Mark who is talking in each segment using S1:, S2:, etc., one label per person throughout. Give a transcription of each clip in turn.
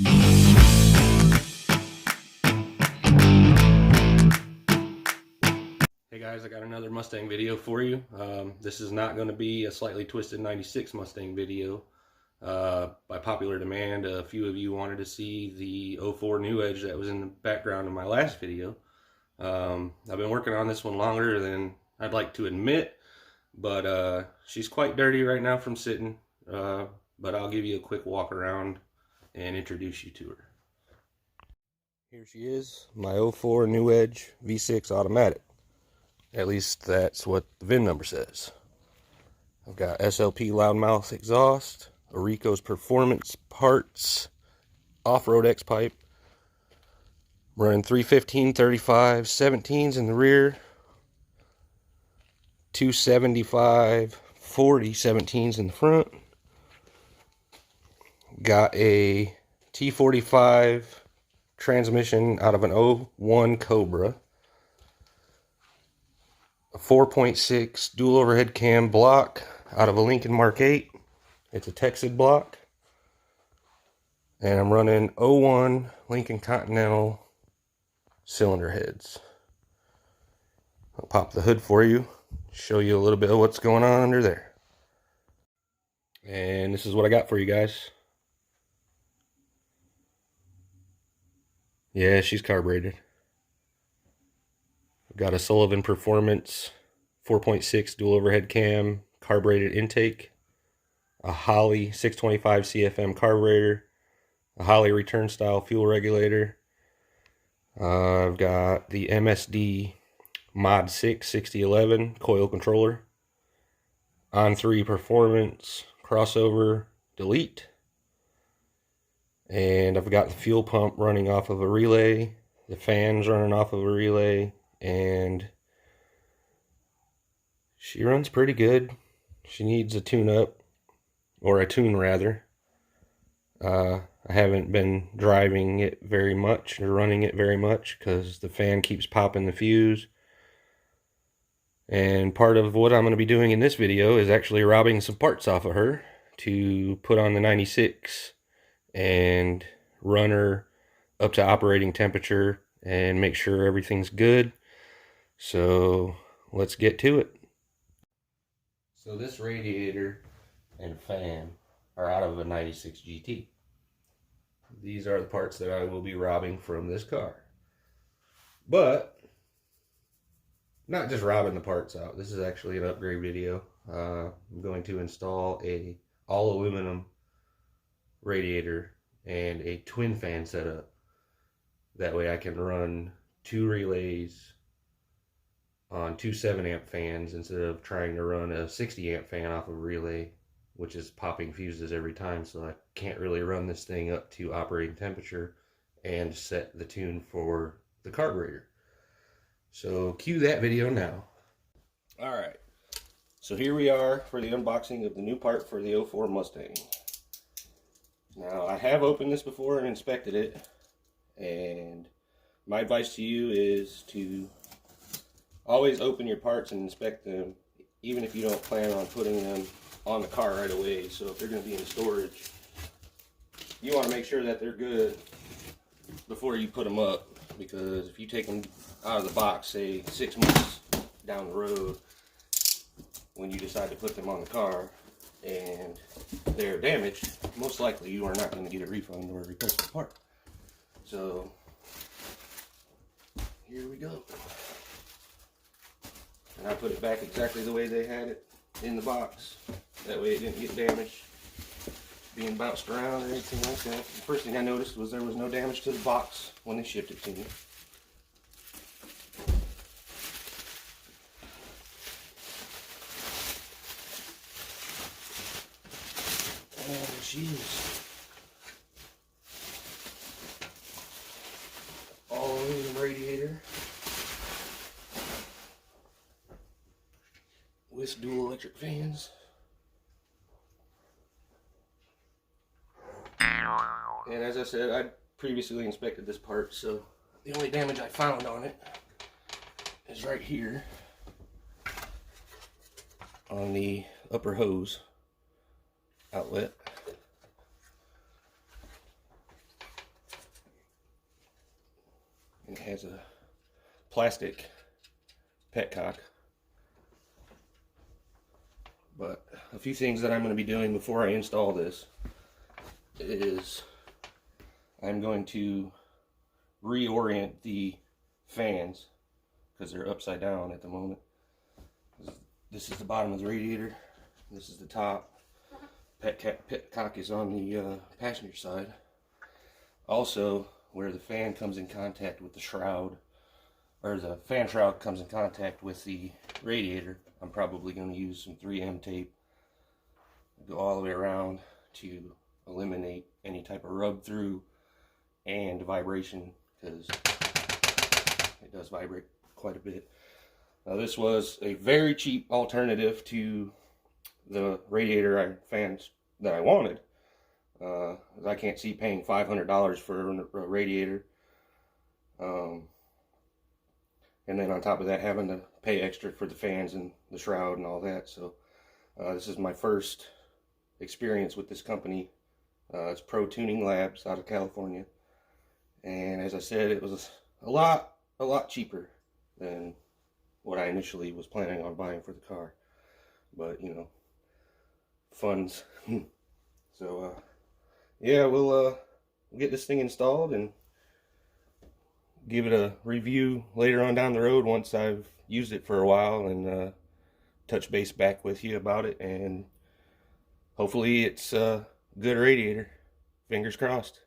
S1: Hey guys, I got another Mustang video for you. This is not going to be a slightly twisted 96 Mustang video. By popular demand, a few of you wanted to see the 04 New Edge that was in the background of my last video. I've been working on this one longer than I'd like to admit, but she's quite dirty right now from sitting. But I'll give you a quick walk around and introduce you to her. Here she is, my 04 New Edge V6 automatic. At least that's what the VIN number says. I've got SLP loudmouth exhaust, Arico's Performance Parts, off-road X pipe. Running 315, 35, 17s in the rear, 275, 40 17s in the front. Got a T45 transmission out of an 01 Cobra. A 4.6 dual overhead cam block out of a Lincoln Mark 8. It's a Texas block. And I'm running 01 Lincoln Continental cylinder heads. I'll pop the hood for you, show you a little bit of what's going on under there. And this is what I got for you guys. Yeah, she's carbureted. I've got a Sullivan Performance 4.6 dual overhead cam carbureted intake, a Holley 625 CFM carburetor, a Holley return style fuel regulator. I've got the MSD Mod 6 6011 coil controller, On 3 Performance crossover delete, and I've got the fuel pump running off of a relay, the fans running off of a relay, and she runs pretty good. She needs a tune-up, or a tune rather. I haven't been driving it very much, or running it very much, because the fan keeps popping the fuse. And part of what I'm going to be doing in this video is actually robbing some parts off of her to put on the 96 and run her up to operating temperature and make sure everything's good. So let's get to it. So this radiator and fan are out of a 96 GT. These are the parts that I will be robbing from this car. But not just robbing the parts out. This is actually an upgrade video. I'm going to install a all aluminum radiator and a twin fan setup. That way I can run 2 relays on 2 7-amp fans instead of trying to run a 60-amp fan off of a relay, which is popping fuses every time, so I can't really run this thing up to operating temperature and set the tune for the carburetor. So cue that video now. Alright, so here we are for the unboxing of the new part for the 04 Mustang. Now, I have opened this before and inspected it, and my advice to you is to always open your parts and inspect them, even if you don't plan on putting them on the car right away. So if they're going to be in storage, you want to make sure that they're good before you put them up, because if you take them out of the box, say 6 months down the road, when you decide to put them on the car and they're damaged, most likely you are not going to get a refund or a replacement part. So here we go. And I put it back exactly the way they had it in the box. That way it didn't get damaged, being bounced around or anything like that. The first thing I noticed was there was no damage to the box when they shipped it to me. Oh, jeez. All aluminum radiator with dual electric fans. And as I said, I previously inspected this part, so the only damage I found on it is right here on the upper hose outlet. and it has a plastic petcock. But a few things that I'm going to be doing before I install this is I'm going to reorient the fans because they're upside down at the moment. This is the bottom of the radiator. This is the top. Petcock is on the passenger side. Also, where the fan comes in contact with the shroud, or the fan shroud comes in contact with the radiator, I'm probably going to use some 3M tape, go all the way around to eliminate any type of rub through and vibration, because it does vibrate quite a bit. Now, this was a very cheap alternative to the radiator fans that I wanted. I can't see paying $500 for a radiator, and then on top of that having to pay extra for the fans and the shroud and all that. So this is my first experience with this company. It's Pro Tuning Labs out of California, and as I said, it was a lot cheaper than what I initially was planning on buying for the car, but you know, funds. So yeah, we'll get this thing installed and give it a review later on down the road once I've used it for a while, and touch base back with you about it, and hopefully it's a good radiator. Fingers crossed.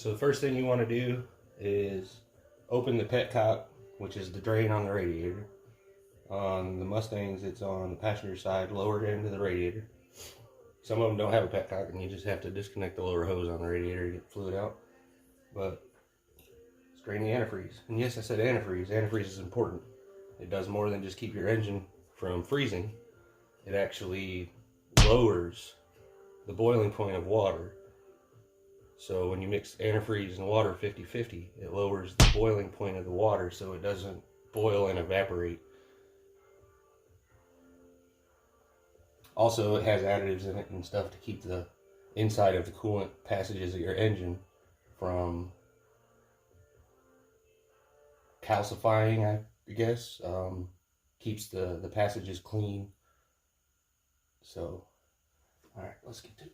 S1: So the first thing you want to do is open the petcock, which is the drain on the radiator. On the Mustangs, it's on the passenger side, lower end of the radiator. Some of them don't have a petcock, and you just have to disconnect the lower hose on the radiator to get the fluid out. But let's drain the antifreeze. And yes, I said antifreeze. Antifreeze is important. It does more than just keep your engine from freezing. It actually lowers the boiling point of water. So when you mix antifreeze and water 50-50, it lowers the boiling point of the water so it doesn't boil and evaporate. Also, it has additives in it and stuff to keep the inside of the coolant passages of your engine from calcifying, I guess. Keeps the passages clean. So, alright, let's get to it.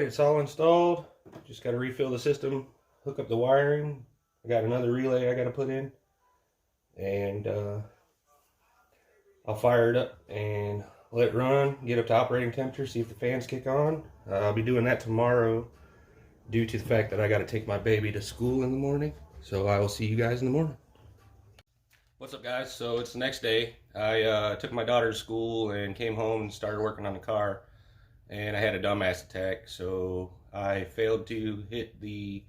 S1: it's all installed. Just got to refill the system, hook up the wiring. I got another relay I got to put in, and I'll fire it up and let it run, get up to operating temperature, see if the fans kick on. I'll be doing that tomorrow due to the fact that I got to take my baby to school in the morning. So I will see you guys in the morning. What's up, guys? So it's the next day. I took my daughter to school and came home and started working on the car, and I had a dumbass attack, so I failed to hit the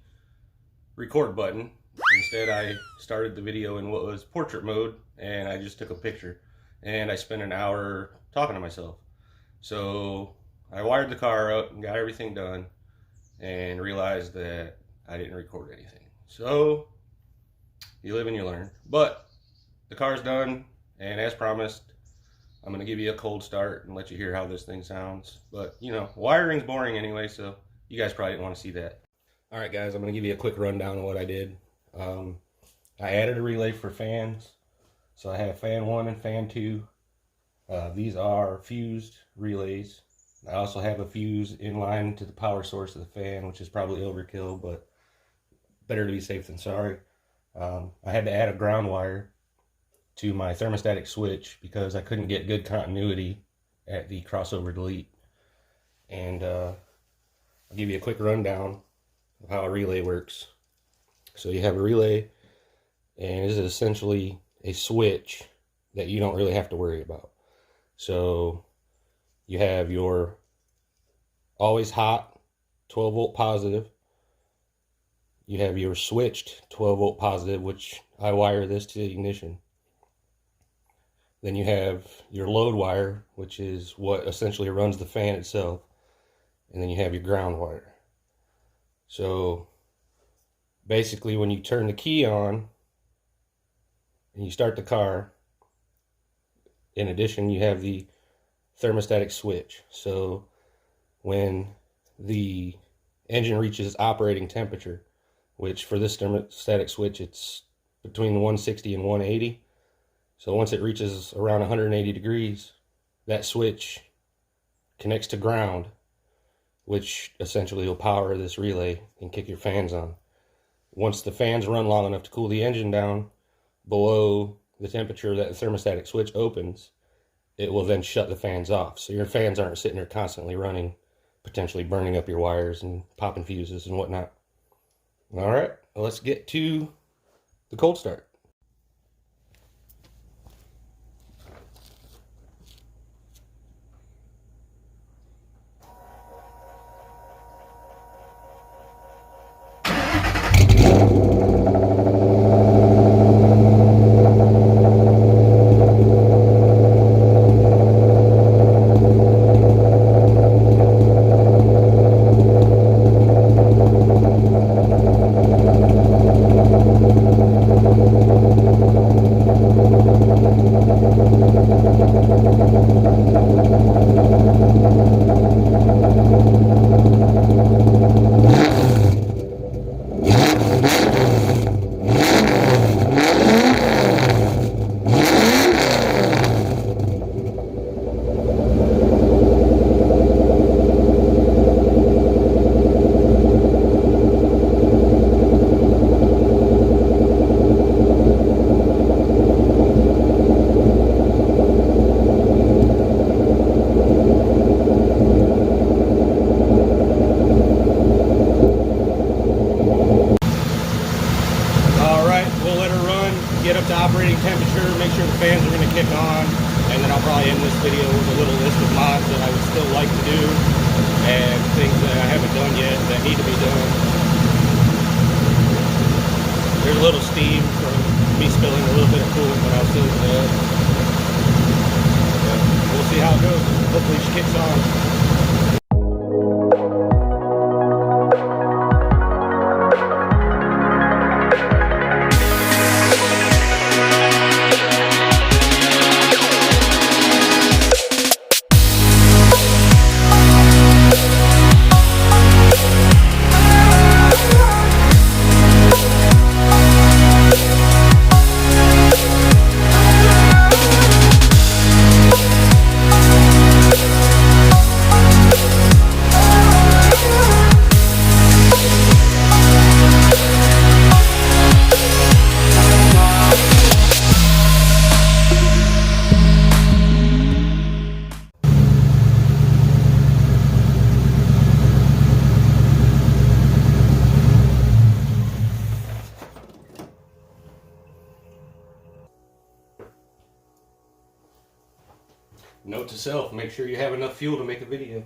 S1: record button. Instead, I started the video in what was portrait mode, and I just took a picture, and I spent an hour talking to myself. So I wired the car up and got everything done and realized that I didn't record anything. So you live and you learn. But the car's done, and as promised, I'm gonna give you a cold start and let you hear how this thing sounds. But you know, wiring's boring anyway, so you guys probably didn't want to see that. All right, guys, I'm gonna give you a quick rundown of what I did. I added a relay for fans, so I have fan 1 and fan 2. These are fused relays. I also have a fuse in line to the power source of the fan, which is probably overkill, but better to be safe than sorry. I had to add a ground wire to my thermostatic switch because I couldn't get good continuity at the crossover delete. And I'll give you a quick rundown of how a relay works. So you have a relay, and this is essentially a switch that you don't really have to worry about. So you have your always hot 12 volt positive. You have your switched 12 volt positive, which I wire this to the ignition. Then you have your load wire, which is what essentially runs the fan itself. And then you have your ground wire. So basically, when you turn the key on and you start the car, in addition, you have the thermostatic switch. So when the engine reaches operating temperature, which for this thermostatic switch, it's between 160 and 180. So once it reaches around 180 degrees, that switch connects to ground, which essentially will power this relay and kick your fans on. Once the fans run long enough to cool the engine down below the temperature that the thermostatic switch opens, it will then shut the fans off. So your fans aren't sitting there constantly running, potentially burning up your wires and popping fuses and whatnot. All right, well, let's get to the cold start. Get up to operating temperature, make sure the fans are going to kick on, and then I'll probably end this video with a little list of mods that I would still like to do and things that I haven't done yet that need to be done. There's a little steam from me spilling a little bit of coolant when I was filling it up. But we'll see how it goes. Hopefully she kicks on. Note to self, make sure you have enough fuel to make a video.